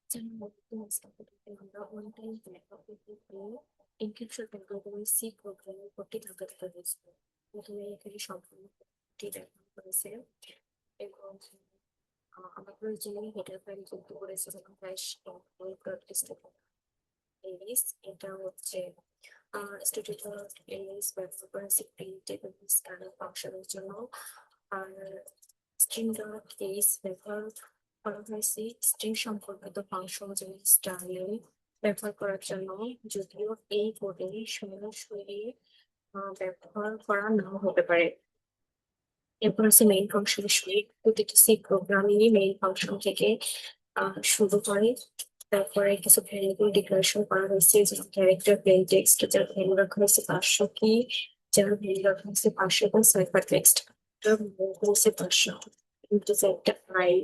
যার মধ্যে আমরা one time backup encryption algorithm C প্রোগ্রামের উপরটি ধাপে ধাপে বুঝবো। প্রথমে এখানে সম্পূর্ণ কোডটি ব্যবহার করেছে এবং আমরা প্রয়োজনীয় হেডার ফাইল যুক্ত করেছে যেমন ফ্ল্যাশ এলিস। এটা হচ্ছে স্টুডেন্ট এলিস ব্যবহার করেছে প্রিন্ট এবং স্ক্যানার ফাংশনের জন্য। আর স্ট্রিং ডট কেস ব্যবহার করা হয়েছে স্ট্রিং সম্পর্কিত ফাংশন যেমন স্টাইল ব্যবহার করার জন্য, যদিও এই কোডে সরাসরি ব্যবহার করা নাও হতে পারে। এরপর আছে মেইন ফাংশন সুইট। প্রতিটি সি প্রোগ্রামিংই মেইন ফাংশন থেকে শুরু করে। তারপরে কিছু ভ্যারিয়েবল ডিক্লারেশন করা হয়েছে যেমন ক্যারেক্টার, প্লেন টেক্সট যার ভ্যালু রাখা হয়েছে 500, কি যার ভ্যালু রাখা হয়েছে 500 এবং সাইফার টেক্সট যার ভ্যালু হচ্ছে 500। কিন্তু যে একটা ফাইল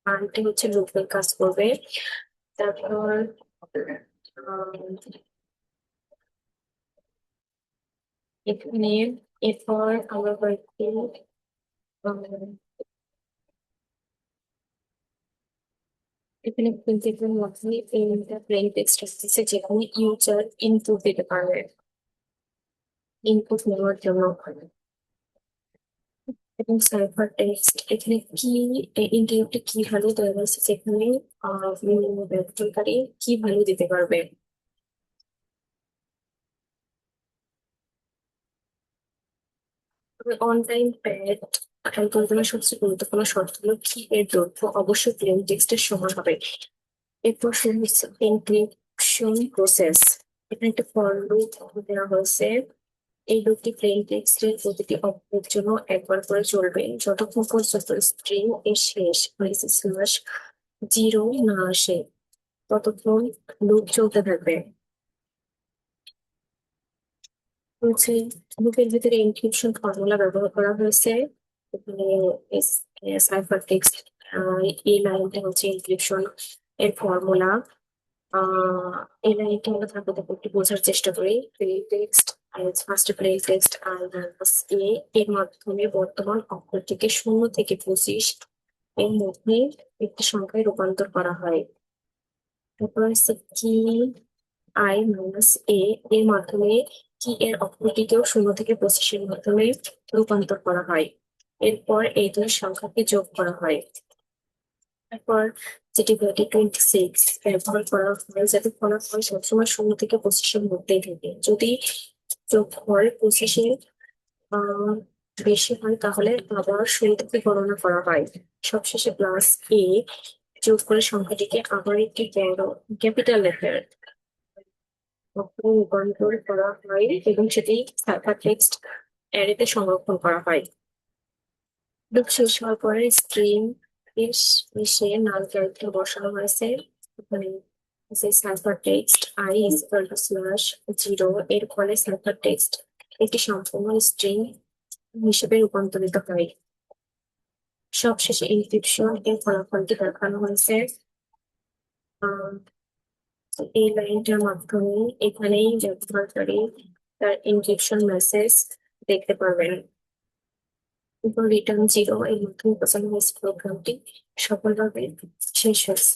আনটি হচ্ছে লুপের কাজ করবে। তারপর আহ, এখানে এরপর আমরা কয়েকটি এখানে প্রিন্টের মধ্যে তিনটা প্লেন টেক্সট আছে যেখানে ইউজার ইনপুট দিতে পারবে ইনপুট নেওয়ার জন্য। এবং সাইফার টেক্সট এখানে কি ইন্টারপ্টে কি ভ্যালু দেওয়া হয়েছে যেখানে ব্যবহারকারী কি ভ্যালু দিতে পারবে। অন টাইম প্যাড অ্যালগরিদমের সবচেয়ে গুরুত্বপূর্ণ শর্ত হলো কি এর দৈর্ঘ্য অবশ্যই প্লেন টেক্সটের সমান হবে। এরপর শুরু হচ্ছে এনক্রিপশন প্রসেস। এখানে একটা ফর লুপ দেওয়া হয়েছে। এই লুপটি প্লেন টেক্সটের প্রতিটি অক্ষরের জন্য একবার করে চলবে যতক্ষণ পর্যন্ত স্ট্রিং এর শেষ স্ল্যাশ জিরো না আসে, ততক্ষণ লুপ চলতে থাকবে। হচ্ছে লুপের ভিতরে এনক্রিপশন ফর্মুলা ব্যবহার করা হয়েছে। এখানে সাইফার টেক্সট এই লাইনটা হচ্ছে এনক্রিপশন এর ফর্মুলা। এই লাইনটা আমরা ধাপে ধাপে একটু বোঝার চেষ্টা করি। Plain text first plain text আর এ এর মাধ্যমে বর্তমান অক্ষরটিকে 0 থেকে 25 এর মধ্যে একটি সংখ্যায় রূপান্তর করা হয়। তারপর হচ্ছে কি আই মাইনাস এ এর মাধ্যমে কি এর অক্ষরটিকেও 0 থেকে 25 এর মাধ্যমে রূপান্তর করা হয়। এরপর এই দুই সংখ্যাকে যোগ করা হয়। তারপর যেটি ঘটে 26 ব্যবহার করা হয় যাতে ফলাফল সবসময় 0 থেকে 25 এর মধ্যেই থাকে। যদি যোগফল 25 আহ বেশি হয় তাহলে আবার 0 থেকে গণনা করা হয়। সবশেষে প্লাস এ যোগ করে সংখ্যাটিকে আবার একটি বড় ক্যাপিটাল লেটার রূপান্তর করা হয় এবং সেটি সাইফার টেক্সট অ্যারেতে সংরক্ষণ করা হয়। লুপ শেষ হওয়ার পরে স্ট্রিং এর শেষে নাল ক্যারেক্টার বসানো হয়েছে। মানে cipher text I equal to slash zero এর ফলে সাইফার টেক্সট একটি সম্পূর্ণ স্ট্রিং হিসেবে রূপান্তরিত হয়। সবশেষে এনক্রিপশন এর ফলাফলটি দেখানো হয়েছে। আহ, এই লাইনটার মাধ্যমে এখানেই ব্যবহারকারী তার এনক্রিপশন মেসেজ দেখতে পারবেন। এবং রিটার্ন জিরো এর মাধ্যমে প্রোগ্রামটি সফলভাবে শেষ হয়েছে।